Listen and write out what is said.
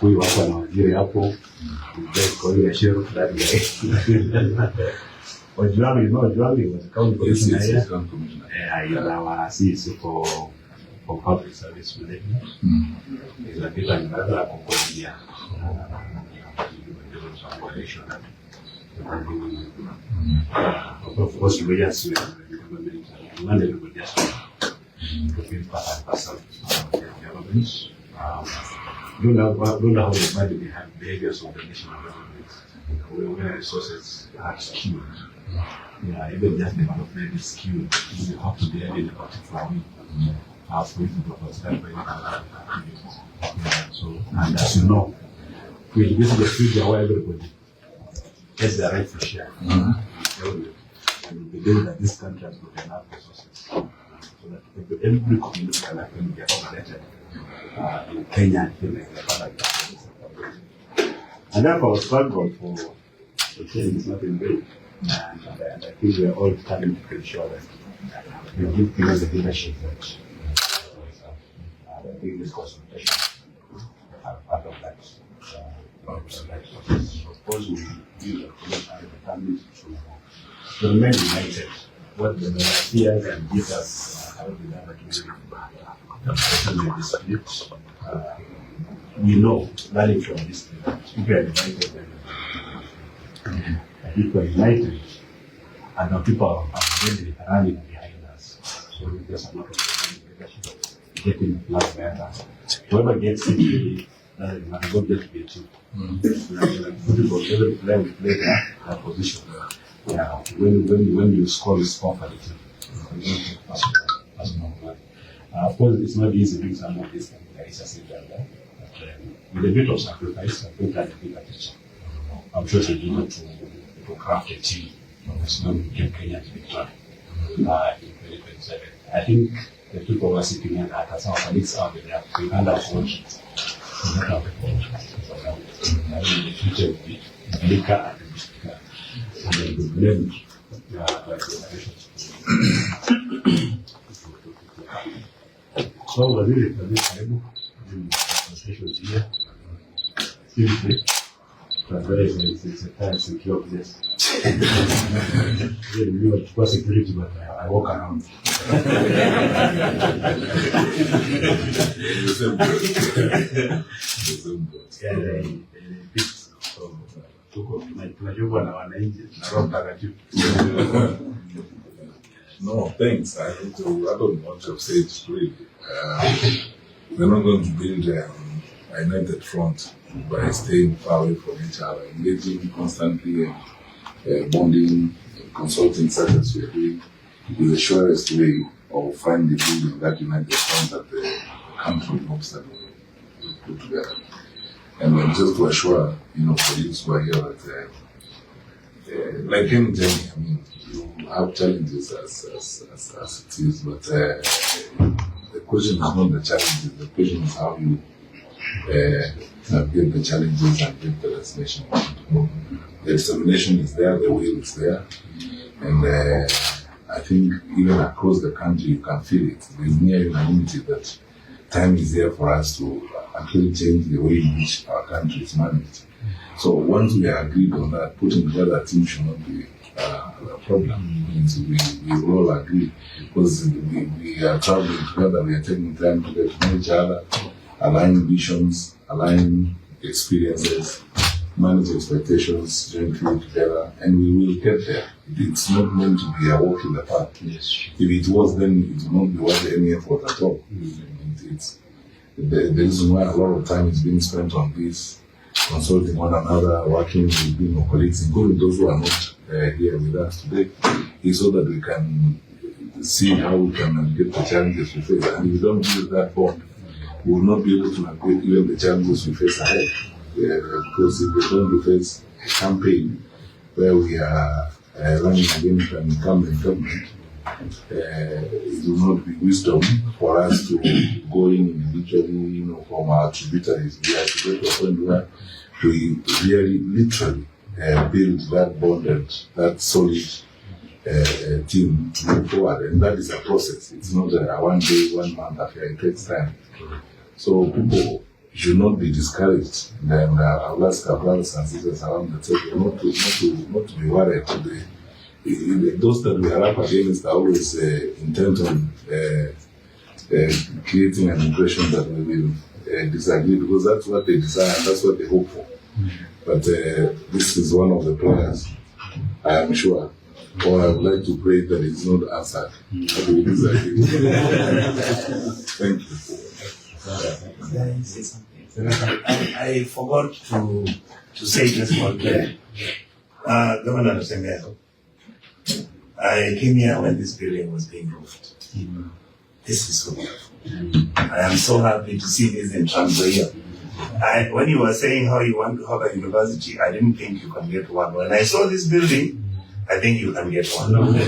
Huyu wako anawajiri hapo. Kwa hiyo sheriff that guy. Onyonka, Onyonka was a county commissioner here. He's our CC for public service management. He's a bit another Concordia. Of course, we just want everybody just to feel part and parcel of the government. Don't know how the body behaviors of the national government. Where resources are skewed. Yeah, even just development is skewed. You have to be in a particular way. For it to propose that way. So, and as you know, we this is the future where everybody gets the right to share. And we believe that this country has got enough resources so that every community can actually get updated in Kenya and feel like and therefore, I was thankful for saying it's not in vain. And I think we are all trying to ensure that we give people the leadership that I think this consultation are part of that. Of course, we use the families to remain united. What the fears and give us how we never do dispute. We know learning from this people are divided and people are united and now people are really running behind us. So there's a lot of leadership getting much better. Whoever gets it really doesn't matter, God just gets it. Every player will play that position. Yeah, when you score this properly, of course it's not easy doing some of these things. It's just with a bit of sacrifice, I think that bigger picture. I'm sure it's able to craft a team that's going to get Kenya to victory in 2027. I think the people who are sitting here at some colleagues out there, we can't afford to not have a coach. I mean, the future will be bigger and bigger. And then we blame the generations. So, was it a little here. Seriously, it's a time secure place. You are for security, but I walk around. No, thanks. I don't want to say it's free. We're not going to build a united front by staying far away from each other, engaging constantly and bonding, consulting such as we are doing is the surest way of finally building that united front that the country hopes that we put together. And just to assure, colleagues who are here that, like any journey, I mean, you have challenges as it is, but the question is not the challenges, the question is how you navigate the challenges and get the destination. The determination is there, the will is there, and I think even across the country you can feel it. There is near unanimity that time is there for us to actually change the way in which our country is managed. So once we are agreed on that, putting together a team should not be a problem. It means we all agree because we are traveling together, we are taking time to get to know each other, align visions, align experiences, manage expectations jointly together, and we will get there. It's not meant to be a walk in the park. Yes. If it was, then it would not be worth any effort at all. It's the reason why a lot of time is being spent on this, consulting one another, working with colleagues, including those who are not here with us today, is so that we can see how we can navigate the challenges we face. And if we don't build that bond, we will not be able to navigate even the challenges we face ahead. Because if we don't face a campaign where we are running against an incumbent government, it will not be wisdom for us to go in individually, from our tributaries. We have to get to a point where we really, literally build that bond and that solid team to move forward. And that is a process. It's not a 1 day, 1 month affair. It takes time. So people should not be discouraged. Then I'll ask our brothers and sisters around the table not to be worried. Those that we are up against are always intent on creating an impression that we will disagree, because that's what they desire, that's what they hope for. But this is one of the prayers, I am sure, or I would like to pray that it's not answered. But we disagree. Thank you. I forgot to say this one there. Governor Natembeya, I came here when this building was being roofed. This is so beautiful. I am so happy to see this in Natembeya. When you were saying how you want to have a university, I didn't think you can get one. When I saw this building, I think you can get one.